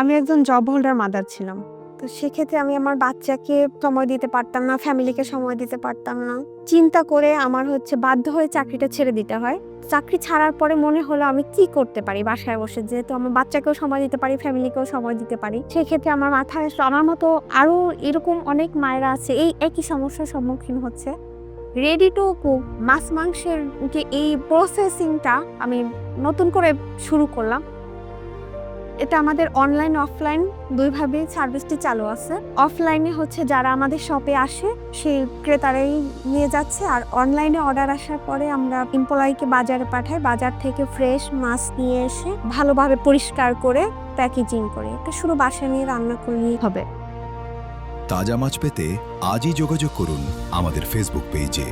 আমি একজন job holder mother ছিলাম। তো সেক্ষেত্রে আমি আমার বাচ্চাকে সময় দিতে পারতাম না, ফ্যামিলিকে সময় দিতে পারতাম না। চিন্তা করে আমার বাধ্য হয়ে চাকরিটা ছেড়ে দিতে হয়। চাকরি ছাড়ার পরে মনে হলো আমি কি করতে পারি বাসায় বসে, যেহেতু আমার বাচ্চাকেও সময় দিতে পারি, ফ্যামিলিকেও সময় দিতে পারি। সেক্ষেত্রে আমার মাথায় আসলো আমার মতো আরো এরকম অনেক মায়েরা আছে এই একই সমস্যার সম্মুখীন হচ্ছে। রেডি টু কুক মাছ মাংসের যে এই প্রসেসিংটা আমি নতুন করে শুরু করলাম। এটা আমাদের অনলাইন অফলাইন দুইভাবেই সার্ভিসটি চালু আছে। অফলাইনে যারা আমাদের শপে আসে সেই ক্রেতারাই নিয়ে যাচ্ছে, আর অনলাইনে অর্ডার আসার পরে আমরা এমপ্লয়িকে বাজারে পাঠাই। বাজার থেকে ফ্রেশ মাছ নিয়ে এসে ভালোভাবে পরিষ্কার করে প্যাকেজিং করে এটা শুধু বাসায় নিয়ে রান্না করলেই হবে। তাজা মাছ পেতে আজই যোগাযোগ করুন আমাদের ফেসবুক পেজে।